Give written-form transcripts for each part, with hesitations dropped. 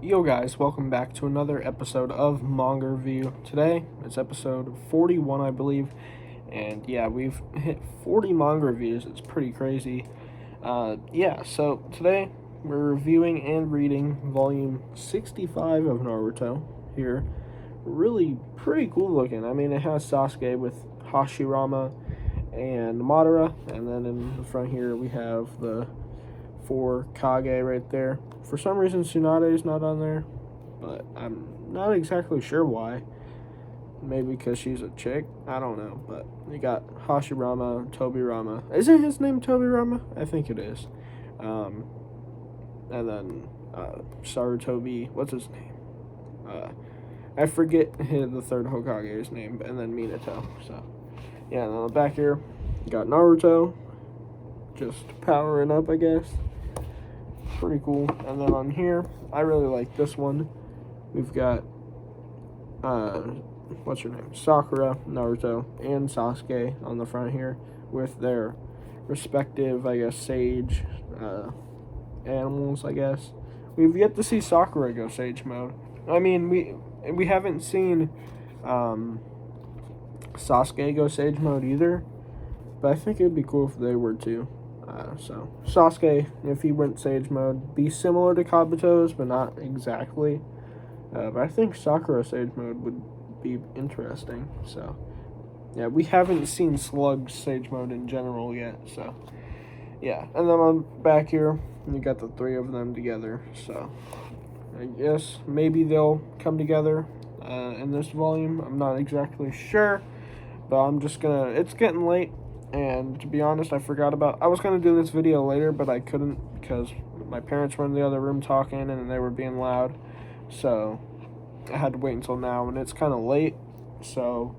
Yo guys, welcome back to another episode of Manga Review. Today, it's episode 41, I believe, and yeah, we've hit 40 manga reviews. It's pretty crazy. So today we're reviewing and reading volume 65 of Naruto here. Really pretty cool looking. I mean, it has Sasuke with Hashirama and Madara, and then in the front here we have the 4 Kage right there. For some reason, Tsunade is not on there, but I'm not exactly sure why. Maybe because she's a chick? I don't know, but you got Hashirama, Tobirama. Isn't his name Tobirama? I think it is. And then Sarutobi, what's his name? I forget the third Hokage's name, and then Minato. So, yeah, and on the back here, you got Naruto, just powering up, I guess. Pretty cool. And then on here, I really like this one. We've got what's her name? Sakura, Naruto, and Sasuke on the front here with their respective, I guess, sage animals, I guess. We've yet to see Sakura go sage mode. I mean, we haven't seen Sasuke go sage mode either, but I think it would be cool if they were too. So Sasuke, if he went sage mode, be similar to Kabuto's, but not exactly. But I think Sakura sage mode would be interesting. So yeah, we haven't seen Slug's sage mode in general yet. So yeah, and then on back here, you got the 3 of them together. So I guess maybe they'll come together in this volume. I'm not exactly sure, but I'm just gonna. It's getting late. And to be honest, I was going to do this video later, but I couldn't because my parents were in the other room talking and they were being loud. So I had to wait until now, and it's kind of late. So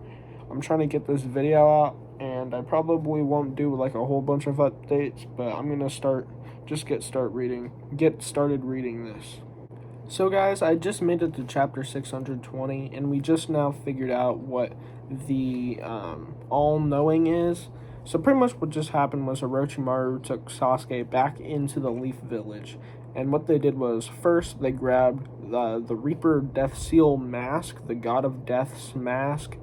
I'm trying to get this video out, and I probably won't do like a whole bunch of updates, but I'm going to get started reading this. So guys, I just made it to chapter 620, and we just now figured out what the all-knowing is. So pretty much what just happened was Orochimaru took Sasuke back into the Leaf Village. And what they did was, first they grabbed the Reaper Death Seal mask, the God of Death's mask,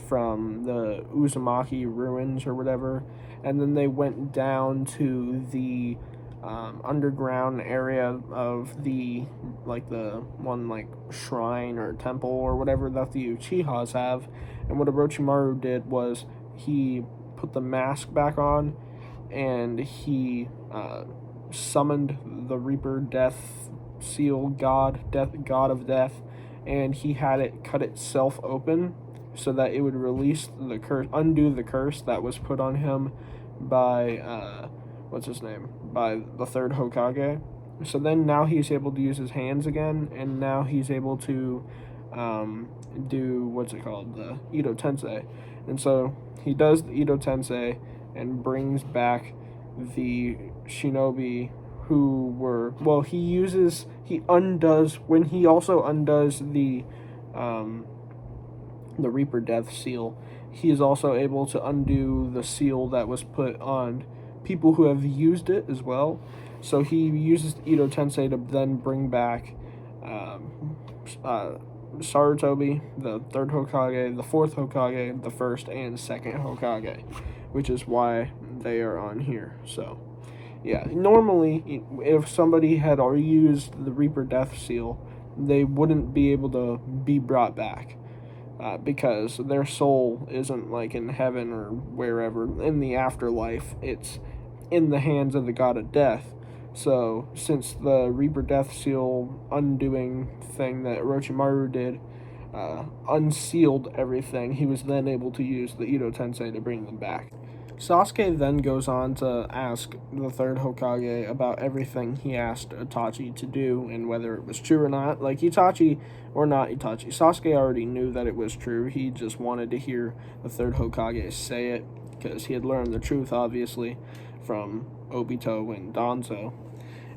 from the Uzumaki ruins or whatever. And then they went down to the underground area of the one shrine or temple or whatever that the Uchihas have. And what Orochimaru did was he put the mask back on, and he summoned the Reaper Death Seal God of Death, and he had it cut itself open so that it would release the curse, undo the curse that was put on him by by the third Hokage. So then now he's able to use his hands again, and now he's able to do the Ito Tensei. And so he does the Ito Tensei and brings back the shinobi who were, he also undoes the Reaper Death Seal. He is also able to undo the seal that was put on people who have used it as well. So he uses the Ito Tensei to then bring back Sarutobi, the third Hokage, the fourth Hokage, the first and second Hokage, which is why they are on here. So, yeah, normally, if somebody had already used the Reaper Death Seal, they wouldn't be able to be brought back, because their soul isn't like in heaven or wherever, in the afterlife. It's in the hands of the God of Death. So, since the Reaper Death Seal undoing thing that Orochimaru did unsealed everything, he was then able to use the Ito Tensei to bring them back. Sasuke then goes on to ask the third Hokage about everything he asked Itachi to do and whether it was true or not. Like, Sasuke already knew that it was true. He just wanted to hear the third Hokage say it because he had learned the truth, obviously, from Obito and Danzo,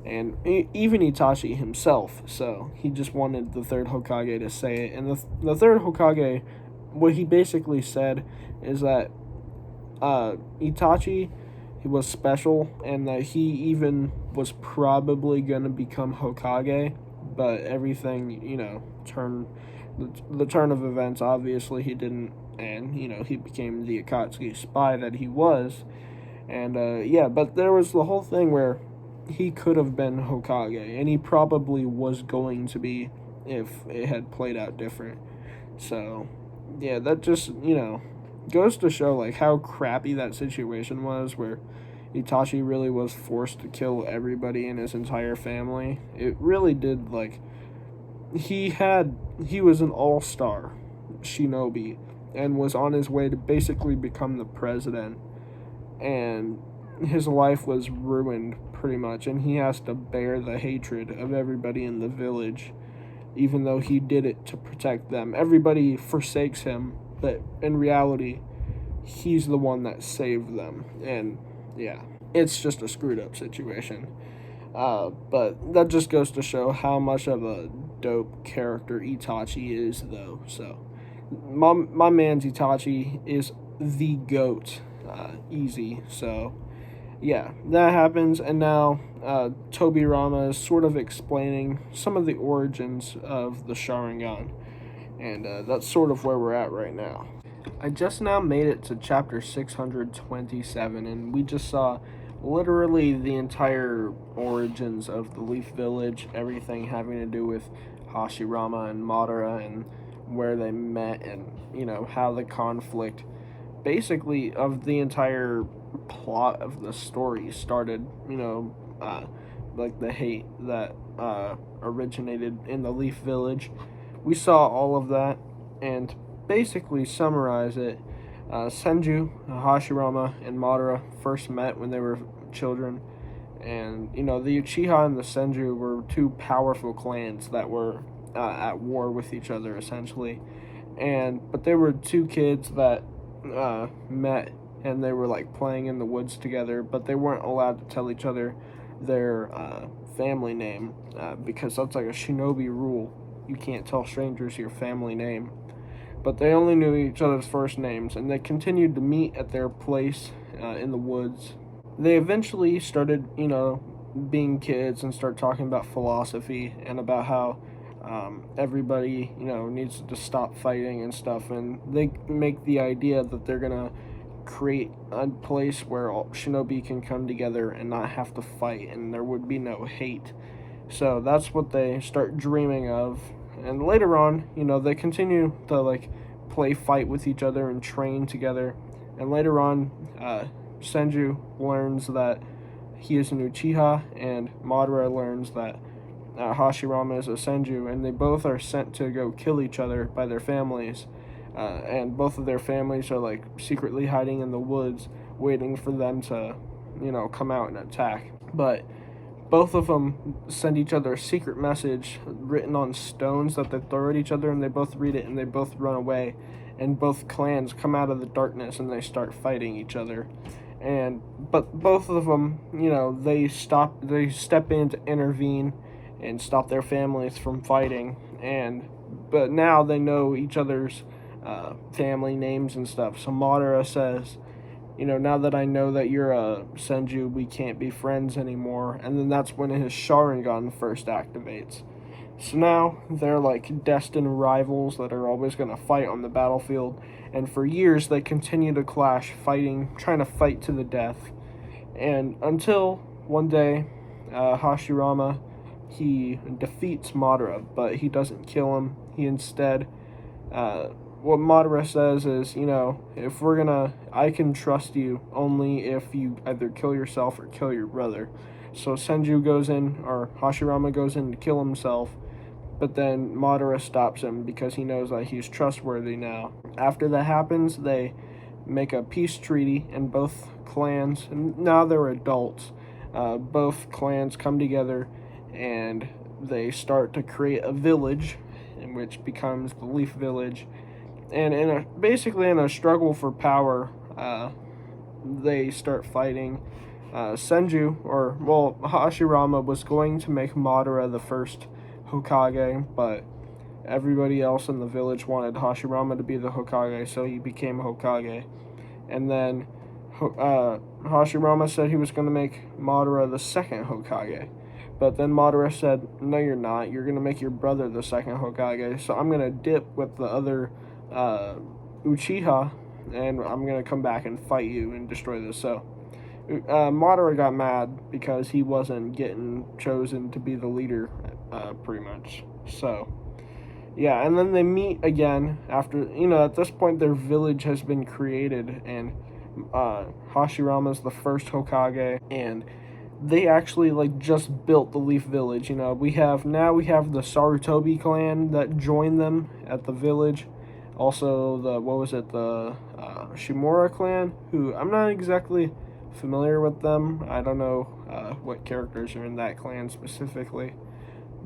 and even Itachi himself. So he just wanted the third Hokage to say it. And the third Hokage, what he basically said is that Itachi was special, and that he even was probably going to become Hokage, but everything, the turn of events, obviously he didn't, and, he became the Akatsuki spy that he was. And, but there was the whole thing where he could have been Hokage, and he probably was going to be if it had played out different. So, yeah, that just, goes to show, like, how crappy that situation was, where Itachi really was forced to kill everybody in his entire family. It really did, like, he was an all-star shinobi and was on his way to basically become the president, and his life was ruined pretty much, and he has to bear the hatred of everybody in the village, even though he did it to protect them. Everybody forsakes him, but in reality, he's the one that saved them. And yeah, it's just a screwed up situation. But that just goes to show how much of a dope character Itachi is, though. So, my man's Itachi is the GOAT. Easy. So, yeah, that happens, and now Tobirama is sort of explaining some of the origins of the Sharingan, and that's sort of where we're at right now. I just now made it to chapter 627, and we just saw literally the entire origins of the Leaf Village, everything having to do with Hashirama and Madara, and where they met, and, how the conflict, basically, of the entire plot of the story started, like the hate that originated in the Leaf Village. We saw all of that, and basically summarize it, Senju, Hashirama, and Madara first met when they were children, and, the Uchiha and the Senju were two powerful clans that were at war with each other, essentially, but they were two kids that met, and they were like playing in the woods together, but they weren't allowed to tell each other their family name, because that's like a shinobi rule. You can't tell strangers your family name. But they only knew each other's first names, and they continued to meet at their place in the woods. They eventually started, being kids and start talking about philosophy and about how everybody, needs to stop fighting and stuff. And they make the idea that they're going to create a place where all shinobi can come together and not have to fight, and there would be no hate. So that's what they start dreaming of. And later on, they continue to, like, play fight with each other and train together. And later on, Senju learns that he is an Uchiha, and Madara learns that Hashirama is a Senju, and they both are sent to go kill each other by their families. And both of their families are, like, secretly hiding in the woods, waiting for them to, come out and attack. But both of them send each other a secret message written on stones that they throw at each other, and they both read it, and they both run away, and both clans come out of the darkness, and they start fighting each other. But both of them, they step in to intervene and stop their families from fighting, but now they know each other's family names and stuff. So Madara says, now that I know that you're a Senju, we can't be friends anymore. And then that's when his Sharingan first activates. So now they're like destined rivals that are always going to fight on the battlefield. And for years they continue to clash, trying to fight to the death. And until one day, Hashirama, he defeats Madara, but he doesn't kill him. He instead, what Madara says is, I can trust you only if you either kill yourself or kill your brother. So Hashirama goes in to kill himself, but then Madara stops him because he knows that he's trustworthy now. After that happens, they make a peace treaty, and both clans, now they're adults, both clans come together, and they start to create a village, which becomes the Leaf Village. And basically in a struggle for power, they start fighting. Hashirama was going to make Madara the first Hokage, but everybody else in the village wanted Hashirama to be the Hokage, so he became Hokage. And then Hashirama said he was going to make Madara the second Hokage, But then Madara said, "No, you're not. You're gonna make your brother the second Hokage. So I'm gonna dip with the other Uchiha, and I'm gonna come back and fight you and destroy this." So Madara got mad because he wasn't getting chosen to be the leader, pretty much. So yeah, and then they meet again after, at this point their village has been created, and Hashirama's the first Hokage, and they actually like just built the Leaf Village. We have the Sarutobi clan that joined them at the village. Also the Shimura clan, who I'm not exactly familiar with them. I don't know what characters are in that clan specifically.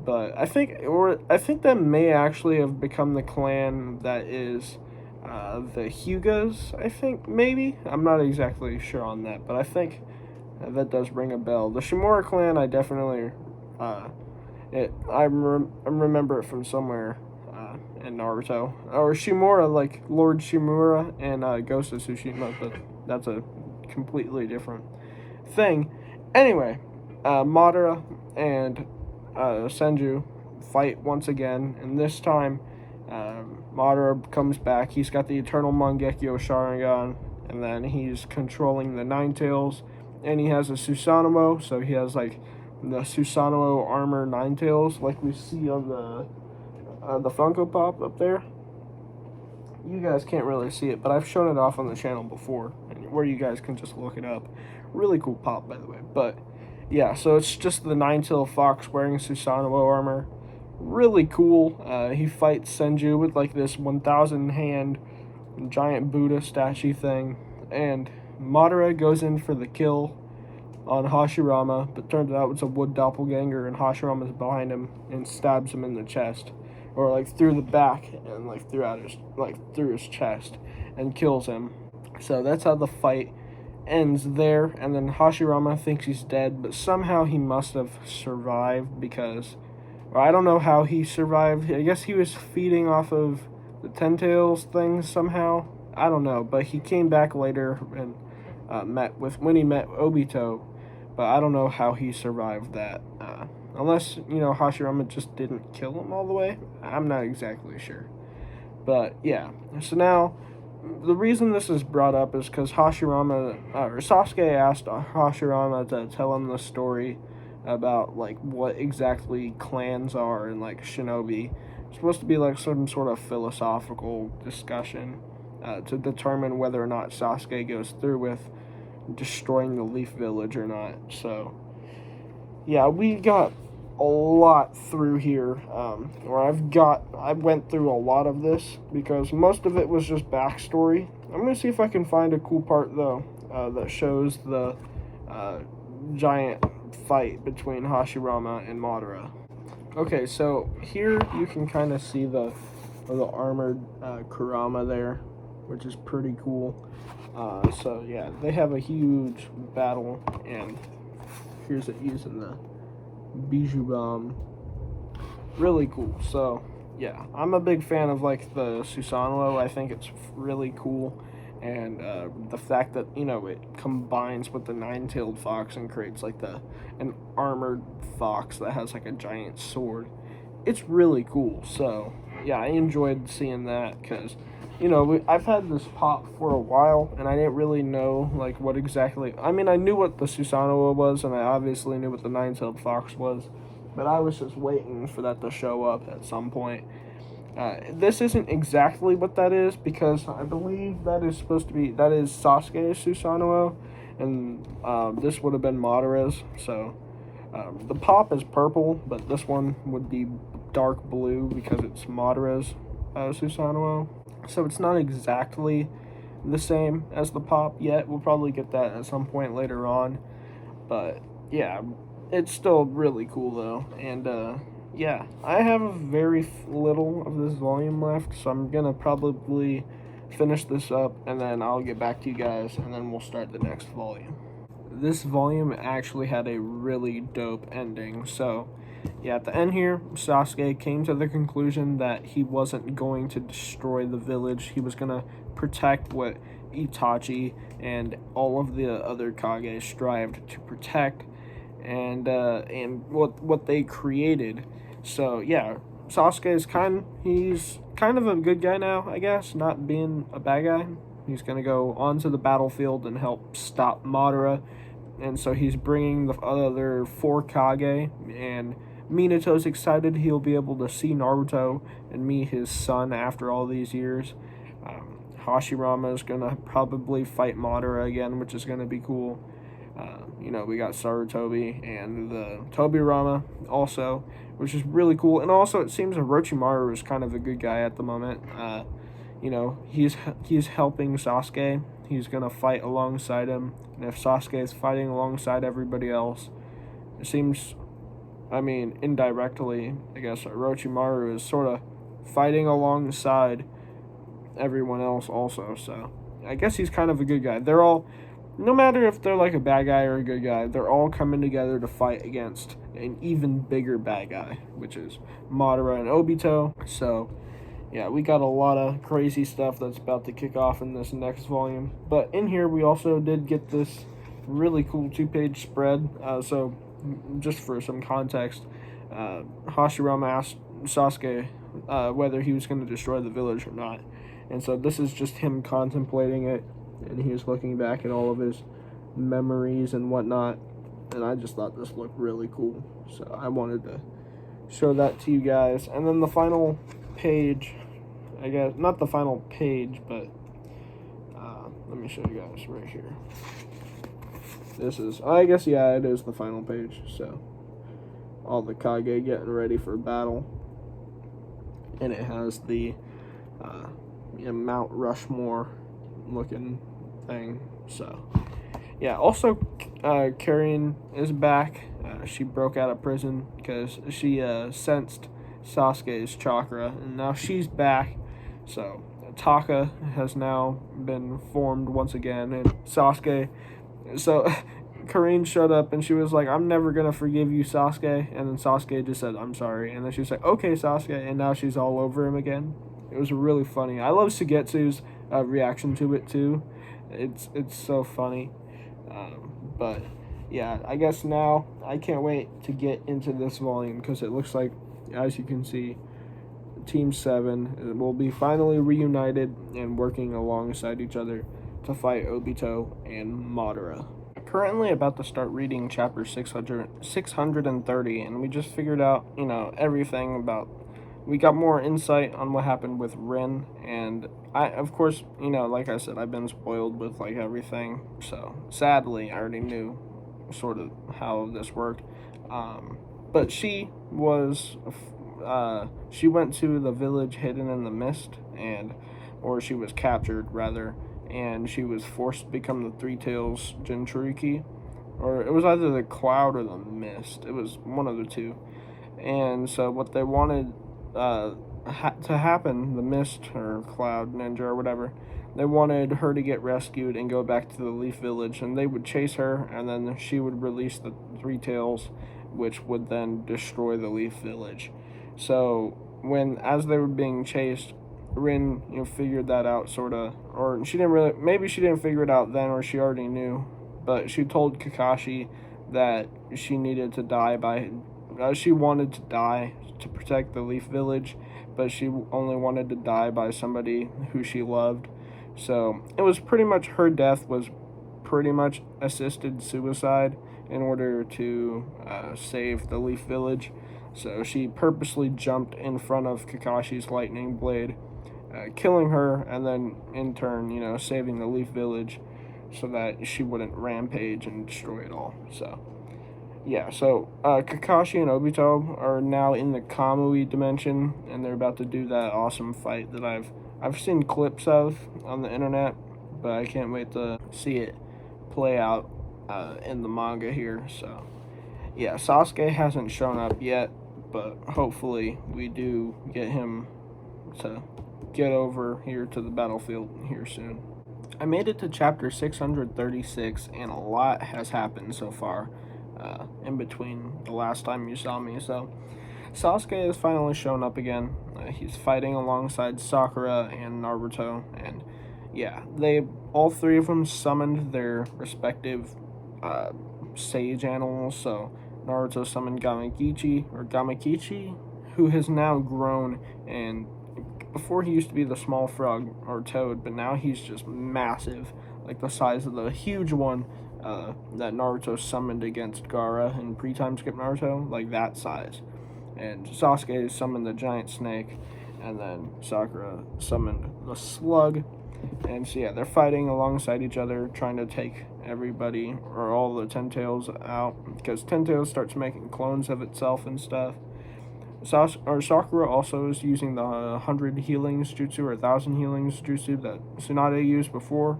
But I think that may actually have become the clan that is the Hyugas. I think maybe I'm not exactly sure on that, but I think that does ring a bell. The Shimura clan, I definitely remember it from somewhere in Naruto, or Shimura, like Lord Shimura and Ghost of Tsushima, but that's a completely different thing. Anyway, Madara and Senju fight once again, and this time Madara comes back. He's got the Eternal Mangekyo Sharingan, and then he's controlling the Nine Tails, and he has a Susanoo, so he has like the Susanoo armor Nine Tails, like we see on the Funko Pop up there. You guys can't really see it, but I've shown it off on the channel before, where you guys can just look it up. Really cool pop, by the way. But yeah, so it's just the Nine-Tailed Fox wearing Susanoo armor. Really cool. He fights Senju with like this 1,000 hand giant Buddha statue thing, and Madara goes in for the kill on Hashirama, but turns out it's a wood doppelganger, and Hashirama's behind him and stabs him in the chest, or like through the back, and like through his chest, and kills him. So that's how the fight ends there. And then Hashirama thinks he's dead, but somehow he must have survived, because, or I don't know how he survived. I guess he was feeding off of the Ten Tails thing somehow. I don't know, but he came back later and when he met Obito, but I don't know how he survived that. Unless, Hashirama just didn't kill him all the way. I'm not exactly sure. But yeah, so now the reason this is brought up is because Sasuke asked Hashirama to tell him the story about like what exactly clans are and like shinobi. It's supposed to be like some sort of philosophical discussion to determine whether or not Sasuke goes through with destroying the Leaf Village or not. So yeah, we got a lot through here, I went through a lot of this because most of it was just backstory. I'm gonna see if I can find a cool part though that shows the giant fight between Hashirama and Madara. Okay, so here you can kind of see the armored Kurama there, which is pretty cool. So yeah, they have a huge battle, and here's it using the Bijou Bomb. Really cool. So yeah, I'm a big fan of like the Susanoo. I think it's really cool, and the fact that it combines with the Nine-Tailed Fox and creates like an armored fox that has like a giant sword. It's really cool. So yeah, I enjoyed seeing that because I've had this pop for a while, and I didn't really know like what exactly. I mean, I knew what the Susanoo was, and I obviously knew what the Nine-Tailed Fox was, but I was just waiting for that to show up at some point. This isn't exactly what that is, because I believe that is Sasuke's Susanoo, and this would have been Madara's. So the pop is purple, but this one would be dark blue because it's Madara's Susanoo. So it's not exactly the same as the pop yet. We'll probably get that at some point later on. But yeah, it's still really cool though. And yeah, I have very little of this volume left, so I'm gonna probably finish this up and then I'll get back to you guys, and then we'll start the next volume. This volume actually had a really dope ending. So yeah, at the end here, Sasuke came to the conclusion that he wasn't going to destroy the village. He was going to protect what Itachi and all of the other Kage strived to protect. and what they created. So yeah, Sasuke is he's kind of a good guy now, I guess, not being a bad guy. He's gonna go onto the battlefield and help stop Madara, and so he's bringing the other four Kage, and Minato's excited he'll be able to see Naruto and meet his son after all these years. Hashirama is gonna probably fight Madara again, which is gonna be cool. We got Sarutobi and the Tobirama also, which is really cool. And also, it seems Orochimaru is kind of a good guy at the moment. He's helping Sasuke. He's gonna fight alongside him, and if Sasuke is fighting alongside everybody else, it seems, indirectly, I guess Orochimaru is sort of fighting alongside everyone else also. So I guess he's kind of a good guy. They're all, no matter if they're like a bad guy or a good guy, they're all coming together to fight against an even bigger bad guy, which is Madara and Obito. So yeah, we got a lot of crazy stuff that's about to kick off in this next volume. But in here, we also did get this really cool 2-page spread. So just for some context, Hashirama asked Sasuke whether he was going to destroy the village or not. And so this is just him contemplating it, and he was looking back at all of his memories and whatnot. And I just thought this looked really cool, so I wanted to show that to you guys. And then the final page, I guess, not the final page, but let me show you guys right here. This is, I guess, yeah, it is the final page. So all the Kage getting ready for battle, and it has the Mount Rushmore looking thing. So yeah, also Karin is back. She broke out of prison because she sensed Sasuke's chakra, and now she's back. So Taka has now been formed once again, and Sasuke, so Karin showed up and she was like, "I'm never gonna forgive you, Sasuke," and then Sasuke just said, "I'm sorry," and then she's like, "Okay, Sasuke," and now she's all over him again. It was really funny. I love Sugetsu's reaction to it too. It's so funny. But yeah, I guess now I can't wait to get into this volume, because it looks like, as you can see, Team 7 will be finally reunited and working alongside each other to fight Obito and Madara. Currently about to start reading chapter 630, and we just figured out, everything about, we got more insight on what happened with Rin, and I, of course, like I said, I've been spoiled with, like, everything, so sadly, I already knew sort of how this worked, but she went to the village hidden in the mist, or she was captured, rather, and she was forced to become the Three Tails Jinchuriki, or it was either the cloud or the mist, it was one of the two, and so what they wanted to happen, the mist or cloud ninja or whatever, they wanted her to get rescued and go back to the Leaf Village, and they would chase her, and then she would release the Three Tails, which would then destroy the Leaf Village. So as they were being chased, Rin figured that out, sort of, or she didn't really, maybe she didn't figure it out then, or she already knew, but she told Kakashi that she needed to die she wanted to die to protect the Leaf Village, but she only wanted to die by somebody who she loved. So it was pretty much, her death was pretty much assisted suicide in order to save the Leaf Village. So she purposely jumped in front of Kakashi's lightning blade, killing her, and then in turn, saving the Leaf Village so that she wouldn't rampage and destroy it all. So yeah, so Kakashi and Obito are now in the Kamui dimension, and they're about to do that awesome fight that I've seen clips of on the internet, but I can't wait to see it play out in the manga here. So yeah, Sasuke hasn't shown up yet, but hopefully we do get him to get over here to the battlefield here soon. I made it to chapter 636, and a lot has happened so far in between the last time you saw me. So Sasuke has finally shown up again. He's fighting alongside Sakura and Naruto, and yeah, all three of them summoned their respective sage animals. So Naruto summoned Gamakichi, who has now grown, and before he used to be the small frog or toad, but now he's just massive, like the size of the huge one that Naruto summoned against Gaara in pre-time skip Naruto, like that size. And Sasuke summoned the giant snake, and then Sakura summoned the slug. And so yeah, they're fighting alongside each other, trying to take everybody or all the Ten Tails out, because Ten Tails starts making clones of itself and stuff. Sakura also is using the 100 healings jutsu or 1,000 healings jutsu that Tsunade used before.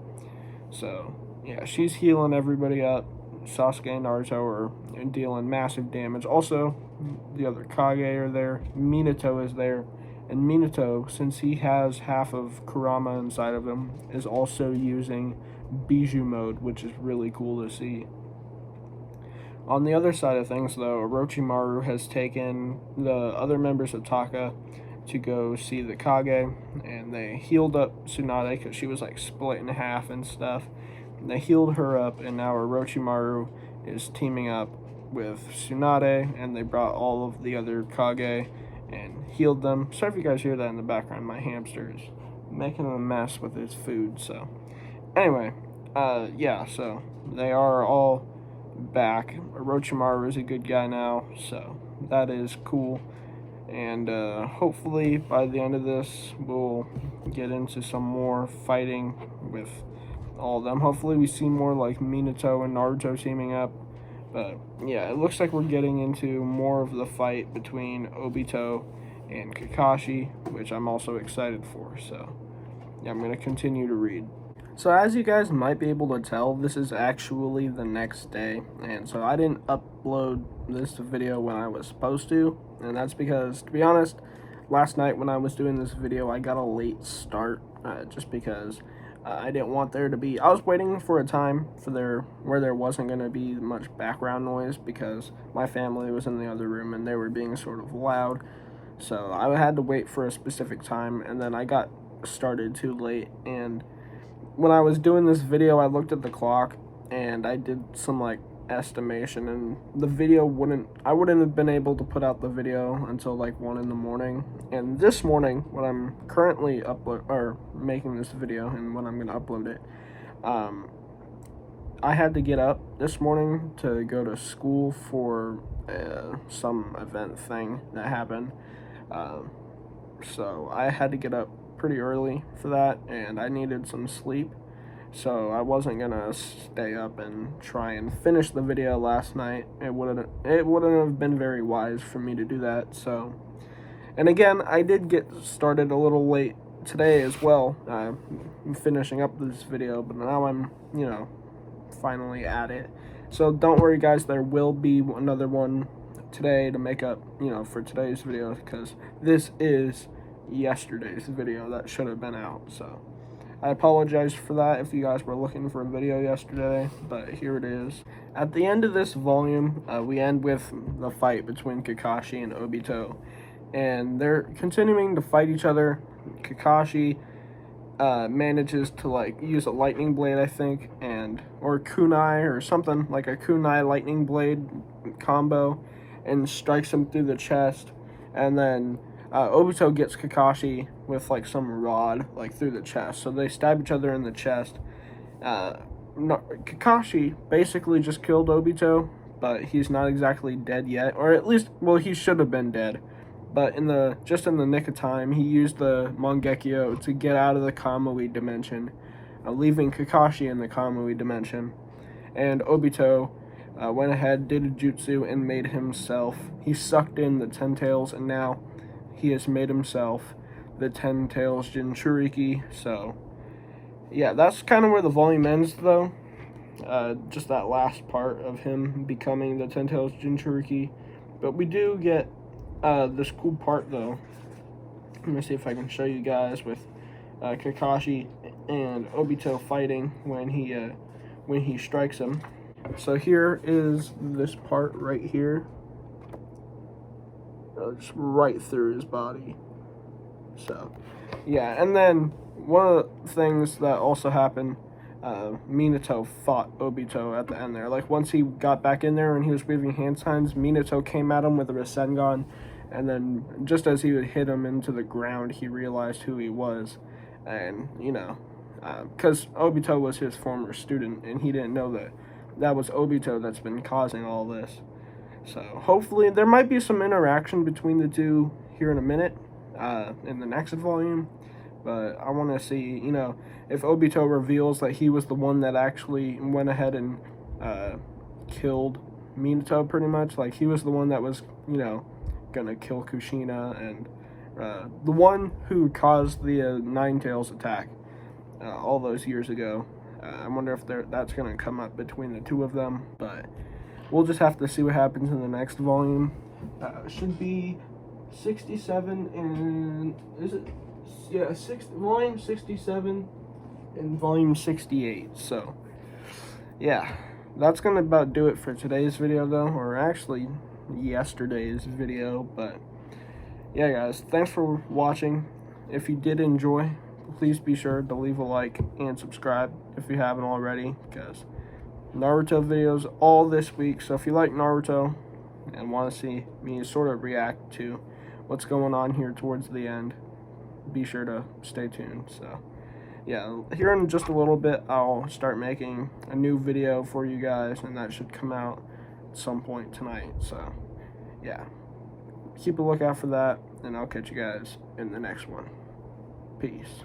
So yeah, she's healing everybody up. Sasuke and Naruto are dealing massive damage. Also, the other Kage are there. Minato is there. And Minato, since he has half of Kurama inside of him, is also using Bijou mode, which is really cool to see. On the other side of things, though, Orochimaru has taken the other members of Taka to go see the Kage, and they healed up Tsunade because she was like split in half and stuff. And they healed her up, and now Orochimaru is teaming up with Tsunade, and they brought all of the other Kage and healed them. Sorry if you guys hear that in the background. My hamster is making a mess with his food. So anyway, yeah, so they are all back. Orochimaru is a good guy now, so that is cool. And hopefully by the end of this, we'll get into some more fighting with all of them. Hopefully we see more like Minato and Naruto teaming up. But yeah, it looks like we're getting into more of the fight between Obito and Kakashi, which I'm also excited for. So yeah, I'm going to continue to read. So as you guys might be able to tell, this is actually the next day, and so I didn't upload this video when I was supposed to, and that's because, to be honest, last night when I was doing this video, I got a late start, just because I didn't want there to be, I was waiting for a time for where there wasn't going to be much background noise, because my family was in the other room, and they were being sort of loud, so I had to wait for a specific time, and then I got started too late, and when I was doing this video, I looked at the clock, and I did some, like, estimation, and the video I wouldn't have been able to put out the video until, like, 1 in the morning, and this morning, when I'm currently making this video, and when I'm going to upload it, I had to get up this morning to go to school for some event thing that happened, so I had to get up pretty early for that, and I needed some sleep, so I wasn't gonna stay up and try and finish the video last night. It wouldn't have been very wise for me to do that. So, and again, I did get started a little late today as well. I'm finishing up this video, but now I'm finally at it. So don't worry, guys, there will be another one today to make up for today's video, because this is yesterday's video that should have been out. So I apologize for that if you guys were looking for a video yesterday, but here it is. At the end of this volume, we end with the fight between Kakashi and Obito, and they're continuing to fight each other. Kakashi manages to use a lightning blade, I think, or kunai or something, like a kunai lightning blade combo, and strikes him through the chest, and then Obito gets Kakashi with some rod through the chest, so they stab each other in the chest. Kakashi basically just killed Obito, but he's not exactly dead yet, or at least, well, he should have been dead. But just in the nick of time, he used the Mangekyo to get out of the Kamui dimension, leaving Kakashi in the Kamui dimension. And Obito went ahead, did a jutsu, and made himself. He sucked in the 10 tails, and now he has made himself the 10 tails Jinchuriki. So yeah, that's kind of where the volume ends, though. Just that last part of him becoming the 10 tails Jinchuriki. But we do get this cool part, though. Let me see if I can show you guys with Kakashi and Obito fighting when he strikes him. So here is this part right here. Just right through his body. So yeah, and then one of the things that also happened Minato fought Obito at the end there. Like, once he got back in there and he was waving hand signs, Minato came at him with a Rasengan, and then just as he would hit him into the ground, he realized who he was. And, because Obito was his former student, and he didn't know that that was Obito that's been causing all this. So hopefully there might be some interaction between the two here in a minute, in the next volume. But I want to see, if Obito reveals that he was the one that actually went ahead and killed Minato, pretty much. Like, he was the one that was, gonna kill Kushina, and the one who caused the Nine Tails attack all those years ago. I wonder if that's gonna come up between the two of them, but we'll just have to see what happens in the next volume. Should be 67 and is it? Yeah, volume 67 and volume 68. So, yeah, that's gonna about do it for today's video, though, or actually yesterday's video. But yeah, guys, thanks for watching. If you did enjoy, please be sure to leave a like and subscribe if you haven't already, because Naruto videos all this week. So if you like Naruto and want to see me sort of react to what's going on here towards the end, be sure to stay tuned. So yeah, here in just a little bit I'll start making a new video for you guys, and that should come out at some point tonight. So yeah, keep a lookout for that, and I'll catch you guys in the next one. Peace.